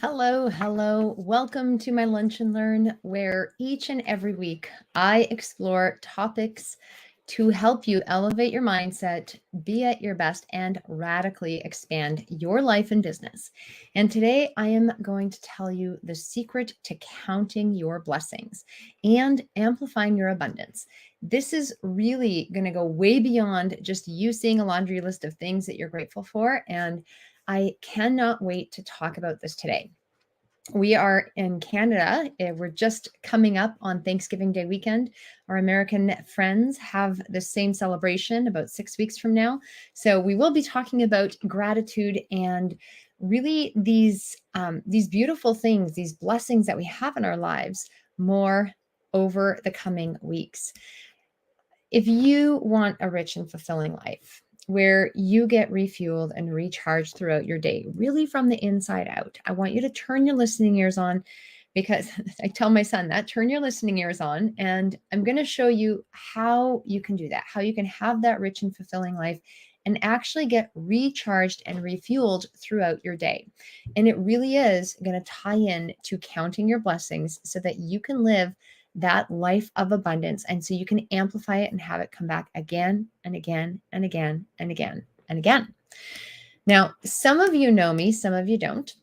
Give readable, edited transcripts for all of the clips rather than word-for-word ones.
Hello, hello. Welcome to my Lunch and Learn, where each and every week I explore topics to help you elevate your mindset, be at your best, and radically expand your life and business. And today I am going to tell you the secret to counting your blessings and amplifying your abundance. This is really going to go way beyond just you seeing a laundry list of things that you're grateful for. And I cannot wait to talk about this today. We are in Canada. We're just coming up on Thanksgiving Day weekend. Our American friends have the same celebration about 6 weeks from now. So we will be talking about gratitude and really these beautiful things, these blessings that we have in our lives more over the coming weeks. If you want a rich and fulfilling life where you get refueled and recharged throughout your day, really from the inside out, I want you to turn your listening ears on because I tell my son that turn your listening ears on, and I'm going to show you how you can do that, how you can have that rich and fulfilling life and actually get recharged and refueled throughout your day. And it really is going to tie in to counting your blessings so that you can live that life of abundance. And so you can amplify it and have it come back again and again and again and again and again. Now, some of you know me, some of you don't.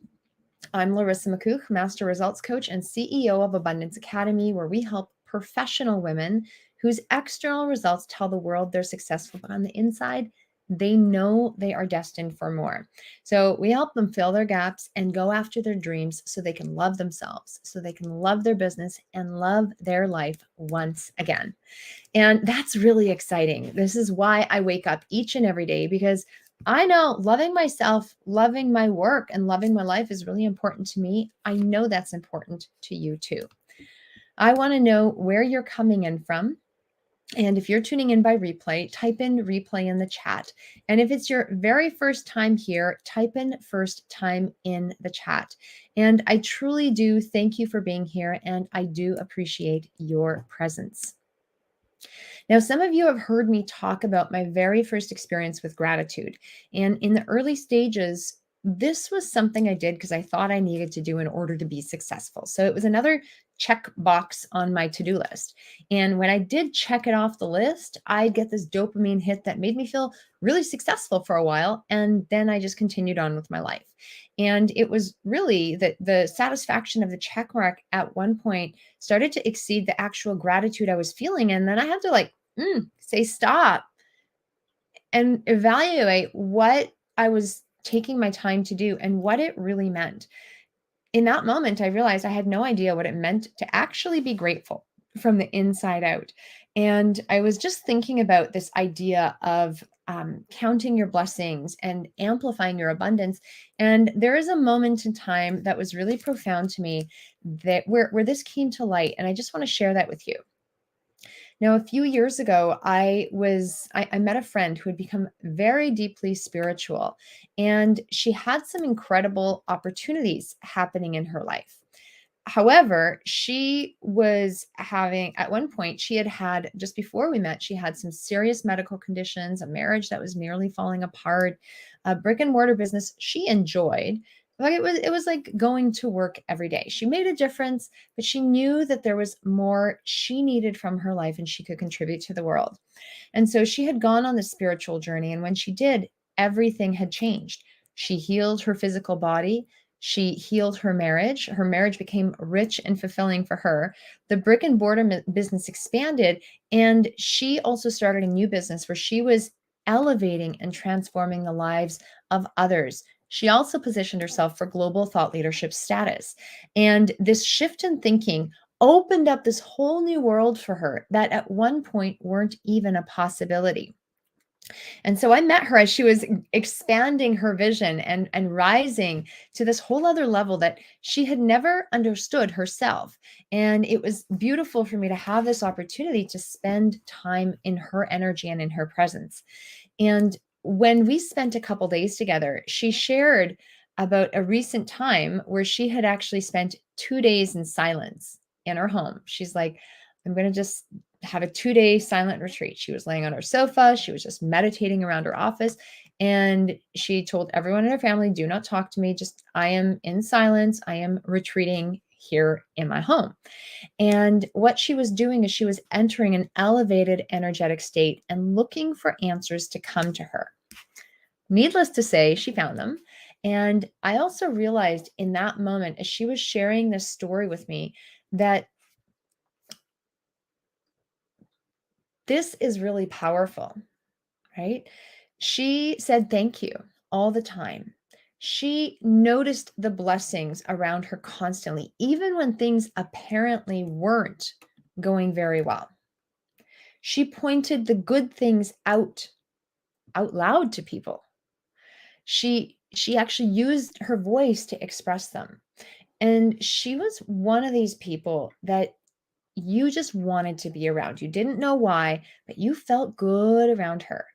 I'm Larissa McCooch, Master Results Coach and CEO of Abundance Academy, where we help professional women whose external results tell the world they're successful, but on the inside, they know they are destined for more. So we help them fill their gaps and go after their dreams so they can love themselves, so they can love their business and love their life once again. And that's really exciting. This is why I wake up each and every day, because I know loving myself, loving my work, and loving my life is really important to me. I know that's important to you too. I want to know where you're coming in from. And if you're tuning in by replay, type in replay in the chat. And if it's your very first time here, type in first time in the chat. And I truly do thank you for being here, and I do appreciate your presence. Now, some of you have heard me talk about my very first experience with gratitude. And in the early stages, this was something I did because I thought I needed to do in order to be successful. So it was another check box on my to-do list. And when I did check it off the list, I'd get this dopamine hit that made me feel really successful for a while. And then I just continued on with my life. And it was really the satisfaction of the check mark at one point started to exceed the actual gratitude I was feeling. And then I had to say stop and evaluate what I was taking my time to do and what it really meant. In that moment, I realized I had no idea what it meant to actually be grateful from the inside out. And I was just thinking about this idea of counting your blessings and amplifying your abundance. And there is a moment in time that was really profound to me, that where this came to light. And I just want to share that with you. Now, a few years ago, I met a friend who had become very deeply spiritual, and she had some incredible opportunities happening in her life. However, she was having, at one point, she had, just before we met, she had some serious medical conditions, a marriage that was nearly falling apart, a brick and mortar business she enjoyed. Like it was like going to work every day. She made a difference, but she knew that there was more she needed from her life and she could contribute to the world. And so she had gone on the spiritual journey. And when she did, everything had changed. She healed her physical body. She healed her marriage. Her marriage became rich and fulfilling for her. The brick and mortar business expanded. And she also started a new business where she was elevating and transforming the lives of others. She also positioned herself for global thought leadership status. And this shift in thinking opened up this whole new world for her that at one point weren't even a possibility. And so I met her as she was expanding her vision and rising to this whole other level that she had never understood herself. And it was beautiful for me to have this opportunity to spend time in her energy and in her presence. And when we spent a couple days together, she shared about a recent time where she had actually spent 2 days in silence in her home. She's like, I'm going to just have a 2-day silent retreat. She was laying on her sofa. She was just meditating around her office. And she told everyone in her family, do not talk to me. Just, I am in silence. I am retreating here in my home. And what she was doing is she was entering an elevated energetic state and looking for answers to come to her. Needless to say, she found them. And I also realized in that moment, as she was sharing this story with me, that this is really powerful, right? She said thank you all the time. She noticed the blessings around her constantly, even when things apparently weren't going very well. She pointed the good things out loud to people. She actually used her voice to express them. And she was one of these people that you just wanted to be around. You didn't know why, but you felt good around her.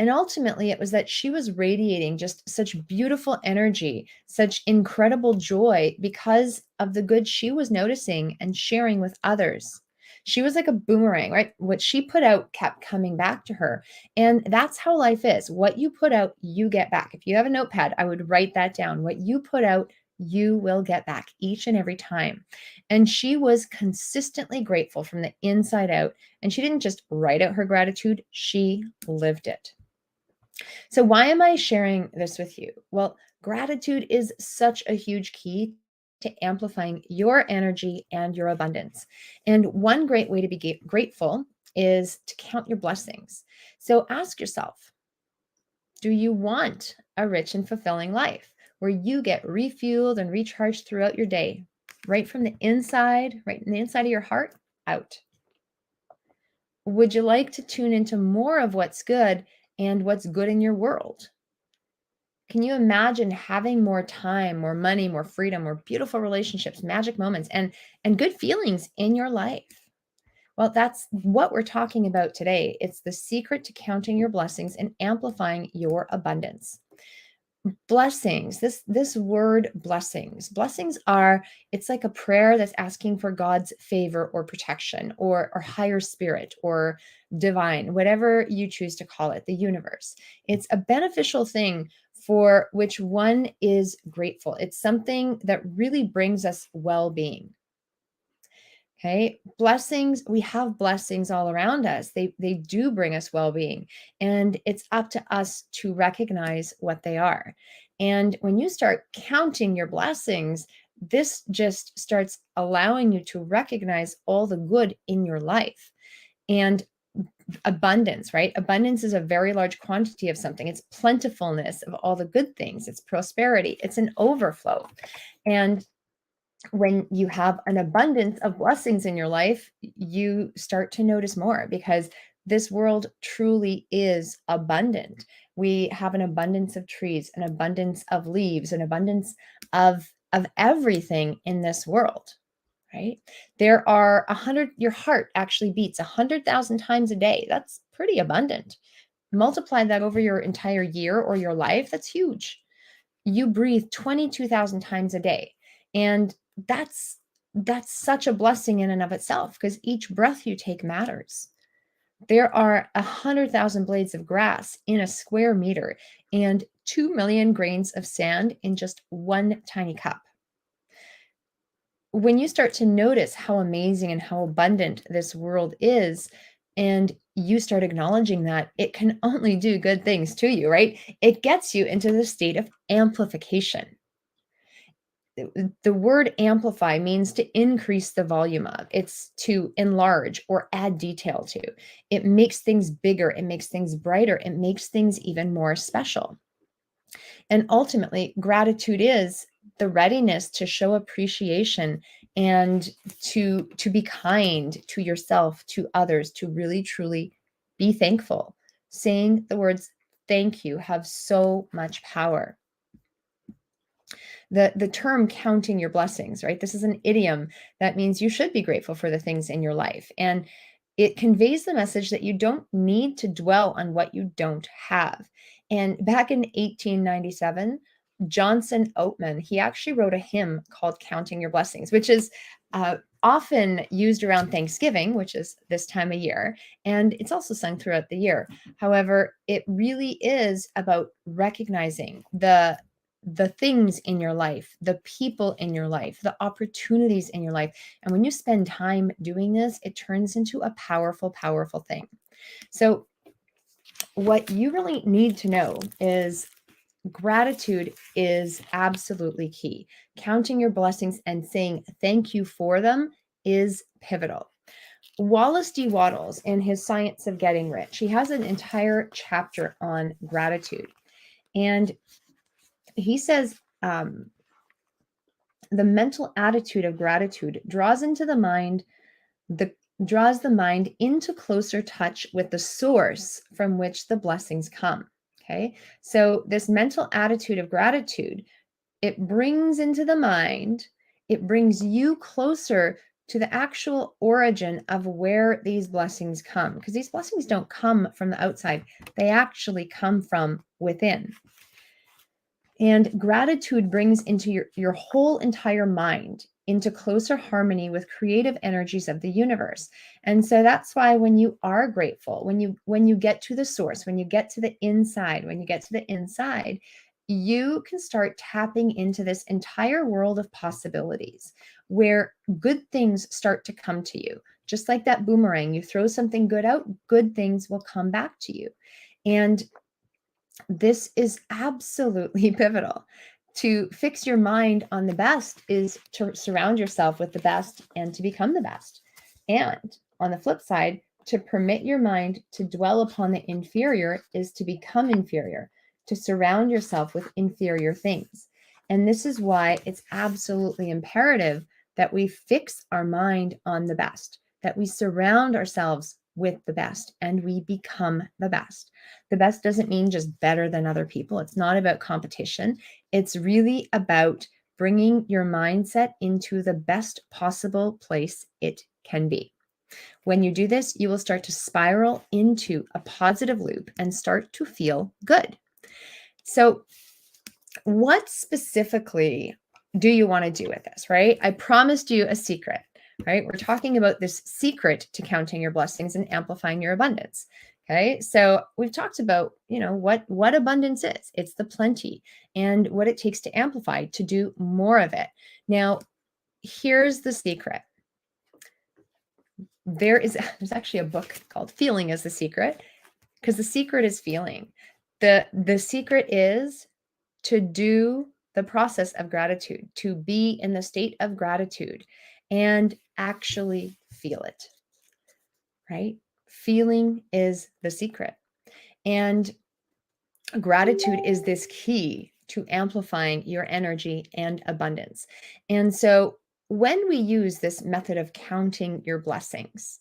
And ultimately, it was that she was radiating just such beautiful energy, such incredible joy because of the good she was noticing and sharing with others. She was like a boomerang, right? What she put out kept coming back to her. And that's how life is. What you put out, you get back. If you have a notepad, I would write that down. What you put out, you will get back each and every time. And she was consistently grateful from the inside out. And she didn't just write out her gratitude, she lived it. So, why am I sharing this with you? Well, gratitude is such a huge key to amplifying your energy and your abundance. And one great way to be grateful is to count your blessings. So, ask yourself, do you want a rich and fulfilling life where you get refueled and recharged throughout your day, right from the inside, right in the inside of your heart, out? Would you like to tune into more of what's good and what's good in your world? Can you imagine having more time, more money, more freedom, more beautiful relationships, magic moments, and good feelings in your life? Well, that's what we're talking about today. It's the secret to counting your blessings and amplifying your abundance. Blessings, this word blessings are, it's like a prayer that's asking for God's favor or protection or higher spirit or divine, whatever you choose to call it, the universe. It's a beneficial thing for which one is grateful. It's something that really brings us well-being. Okay, blessings, we have blessings all around us. They do bring us well-being, and it's up to us to recognize what they are. And when you start counting your blessings, this just starts allowing you to recognize all the good in your life. And abundance, right? Abundance is a very large quantity of something. It's plentifulness of all the good things. It's prosperity. It's an overflow. And when you have an abundance of blessings in your life, you start to notice more because this world truly is abundant. We have an abundance of trees, an abundance of leaves, an abundance of everything in this world, right? There are 100, your heart actually beats 100,000 times a day. That's pretty abundant. Multiply that over your entire year or your life, that's huge. You breathe 22,000 times a day. And that's that's such a blessing in and of itself because each breath you take matters. There are 100,000 blades of grass in a square meter and 2 million grains of sand in just one tiny cup. When you start to notice how amazing and how abundant this world is, and you start acknowledging that, it can only do good things to you, right? It gets you into the state of amplification. The word amplify means to increase the volume of, it's to enlarge or add detail to. It makes things bigger, it makes things brighter, it makes things even more special. And ultimately, gratitude is the readiness to show appreciation and to be kind to yourself, to others, to really truly be thankful. Saying the words thank you have so much power. The term counting your blessings, right? This is an idiom that means you should be grateful for the things in your life. And it conveys the message that you don't need to dwell on what you don't have. And back in 1897, Johnson Oatman, he actually wrote a hymn called Counting Your Blessings, which is often used around Thanksgiving, which is this time of year, and it's also sung throughout the year. However, it really is about recognizing the things in your life, the people in your life, the opportunities in your life. And when you spend time doing this, it turns into a powerful, powerful thing. So what you really need to know is gratitude is absolutely key. Counting your blessings and saying thank you for them is pivotal. Wallace D. Wattles, in his Science of Getting Rich, he has an entire chapter on gratitude. And he says the mental attitude of gratitude draws the mind into closer touch with the source from which the blessings come. Okay. So this mental attitude of gratitude, it brings into the mind, it brings you closer to the actual origin of where these blessings come, because these blessings don't come from the outside. They actually come from within. And gratitude brings into your whole entire mind into closer harmony with creative energies of the universe. And so that's why when you are grateful, when you get to the source, when you get to the inside, you can start tapping into this entire world of possibilities where good things start to come to you. Just like that boomerang, you throw something good out, good things will come back to you. And this is absolutely pivotal. To fix your mind on the best is to surround yourself with the best and to become the best. And on the flip side, to permit your mind to dwell upon the inferior is to become inferior, to surround yourself with inferior things. And this is why it's absolutely imperative that we fix our mind on the best, that we surround ourselves with the best and we become the best. The best doesn't mean just better than other people. It's not about competition. It's really about bringing your mindset into the best possible place it can be. When you do this, you will start to spiral into a positive loop and start to feel good. So, what specifically do you want to do with this, right? I promised you a secret, right? We're talking about this secret to counting your blessings and amplifying your abundance. Okay. So we've talked about, what abundance is. It's the plenty and what it takes to amplify, to do more of it. Now, here's the secret. There's actually a book called Feeling is the Secret, because the secret is feeling. The secret is to do the process of gratitude, to be in the state of gratitude and actually feel it, right? Feeling is the secret. And gratitude is this key to amplifying your energy and abundance. And so when we use this method of counting your blessings,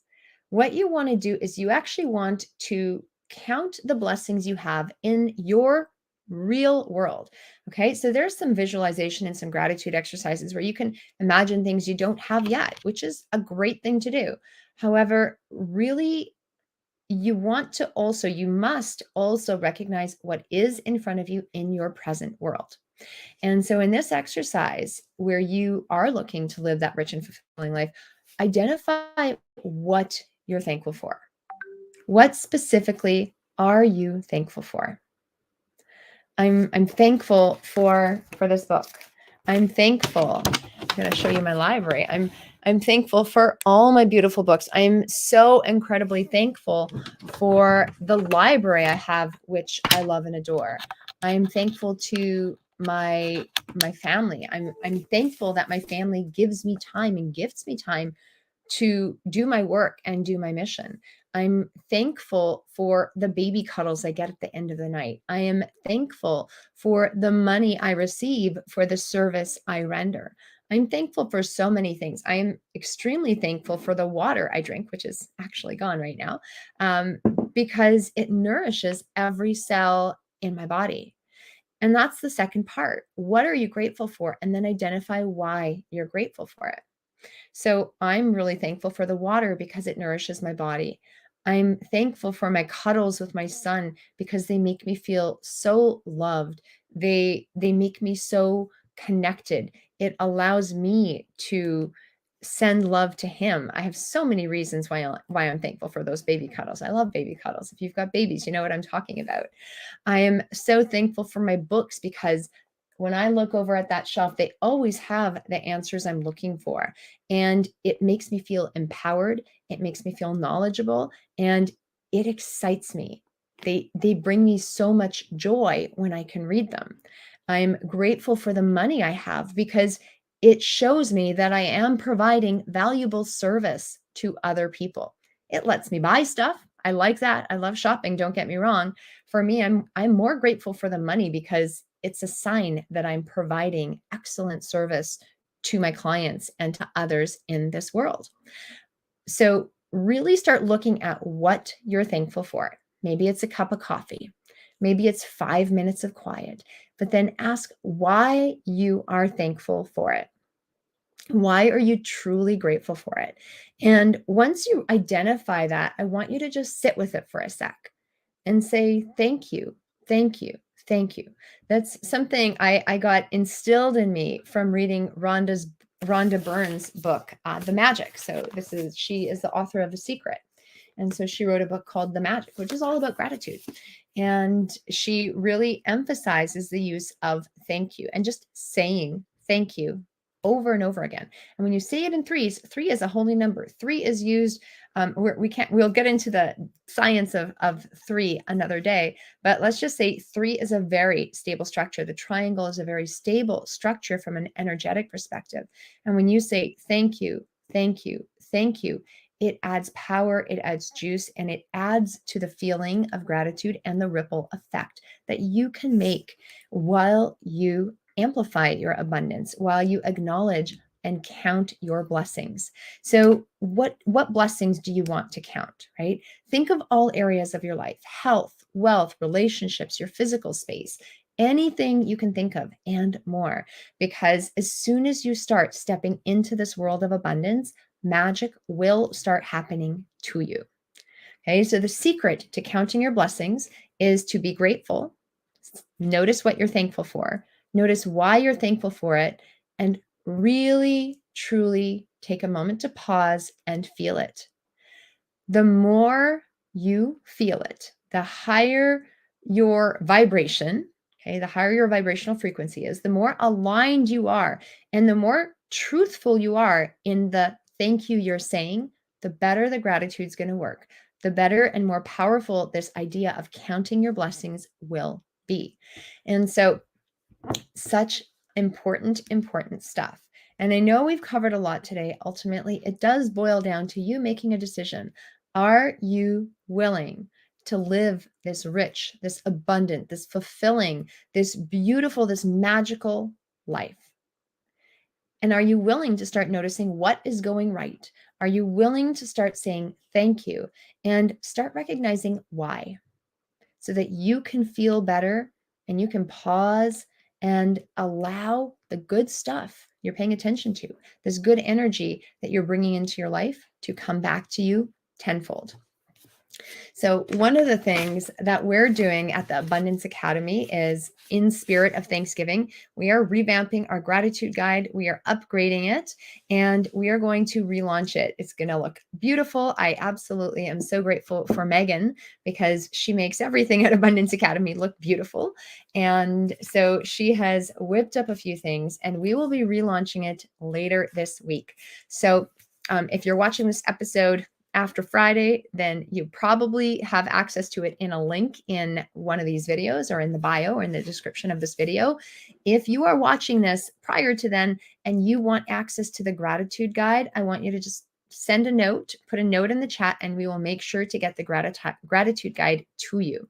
what you want to do is you actually want to count the blessings you have in your real world. Okay. So there's some visualization and some gratitude exercises where you can imagine things you don't have yet, which is a great thing to do. However, really, you must also recognize what is in front of you in your present world. And so in this exercise, where you are looking to live that rich and fulfilling life, identify what you're thankful for. What specifically are you thankful for? I'm thankful for this book. I'm thankful. I'm going to show you my library. I'm thankful for all my beautiful books. I'm so incredibly thankful for the library I have, which I love and adore. I'm thankful to my family. I'm thankful that my family gives me time and gifts me time to do my work and do my mission. I'm thankful for the baby cuddles I get at the end of the night. I am thankful for the money I receive for the service I render. I'm thankful for so many things. I am extremely thankful for the water I drink, which is actually gone right now, because it nourishes every cell in my body. And that's the second part. What are you grateful for? And then identify why you're grateful for it. So I'm really thankful for the water because it nourishes my body. I'm thankful for my cuddles with my son because they make me feel so loved. They make me so connected. It allows me to send love to him. I have so many reasons why I'm thankful for those baby cuddles. I love baby cuddles. If you've got babies, you know what I'm talking about. I am so thankful for my books because when I look over at that shelf, they always have the answers I'm looking for. And it makes me feel empowered. It makes me feel knowledgeable, and it excites me. They bring me so much joy when I can read them. I'm grateful for the money I have because it shows me that I am providing valuable service to other people. It lets me buy stuff. I like that. I love shopping, don't get me wrong. For me, I'm more grateful for the money because it's a sign that I'm providing excellent service to my clients and to others in this world. So really start looking at what you're thankful for. Maybe it's a cup of coffee. Maybe it's 5 minutes of quiet, but then ask why you are thankful for it. Why are you truly grateful for it? And once you identify that, I want you to just sit with it for a sec and say, thank you, thank you, thank you. That's something I got instilled in me from reading Rhonda Byrne's book, The Magic. So she is the author of The Secret. And so she wrote a book called The Magic, which is all about gratitude. And she really emphasizes the use of thank you and just saying thank you over and over again. And when you say it in threes, three is a holy number. Three is used. We'll get into the science of three another day, but let's just say three is a very stable structure. The triangle is a very stable structure from an energetic perspective. And when you say thank you, thank you, thank you, it adds power, it adds juice, and it adds to the feeling of gratitude and the ripple effect that you can make while you amplify your abundance, while you acknowledge and count your blessings. So what blessings do you want to count, right? Think of all areas of your life: health, wealth, relationships, your physical space, anything you can think of and more. Because as soon as you start stepping into this world of abundance, magic will start happening to you. Okay, so the secret to counting your blessings is to be grateful. Notice what you're thankful for. Notice why you're thankful for it, and really, truly take a moment to pause and feel it. The more you feel it, the higher your vibration, okay, the higher your vibrational frequency is, the more aligned you are, and the more truthful you are in the thank you you're saying, the better the gratitude's going to work, the better and more powerful this idea of counting your blessings will be. And so, such important stuff. And I know we've covered a lot today. Ultimately, it does boil down to you making a decision. Are you willing to live this rich, this abundant, this fulfilling, this beautiful, this magical life? And are you willing to start noticing what is going right? Are you willing to start saying thank you and start recognizing why, so that you can feel better and you can pause and allow the good stuff you're paying attention to, this good energy that you're bringing into your life, to come back to you tenfold. So one of the things that we're doing at the Abundance Academy is, in spirit of Thanksgiving, we are revamping our gratitude guide. We are upgrading it, and we are going to relaunch it. It's going to look beautiful. I absolutely am so grateful for Megan, because she makes everything at Abundance Academy look beautiful. And so she has whipped up a few things, and we will be relaunching it later this week. So if you're watching this episode after Friday, then you probably have access to it in a link in one of these videos, or in the bio, or in the description of this video. If you are watching this prior to then and you want access to the gratitude guide, I want you to just send a note, put a note in the chat, and we will make sure to get the gratitude guide to you.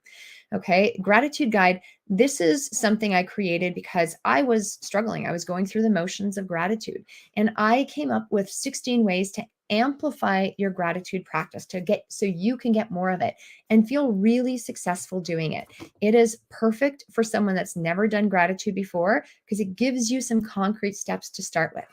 Okay, gratitude guide. This is something I created because I was struggling. I was going through the motions of gratitude, and I came up with 16 ways to amplify your gratitude practice, to get so you can get more of it and feel really successful doing it. It is perfect for someone that's never done gratitude before, because it gives you some concrete steps to start with.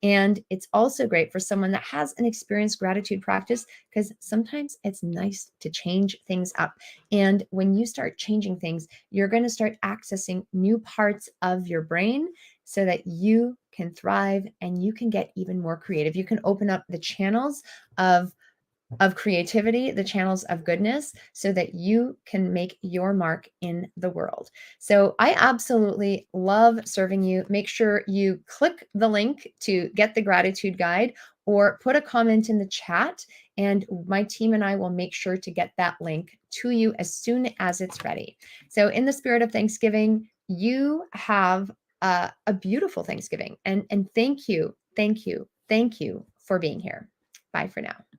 And it's also great for someone that has an experienced gratitude practice, because sometimes it's nice to change things up. And when you start changing things, you're going to start accessing new parts of your brain so that you can thrive and you can get even more creative. You can open up the channels of creativity, the channels of goodness, so that you can make your mark in the world. So I absolutely love serving you. Make sure you click the link to get the gratitude guide or put a comment in the chat, and my team and I will make sure to get that link to you as soon as it's ready. So in the spirit of Thanksgiving, you have a beautiful Thanksgiving, and thank you for being here. Bye for now.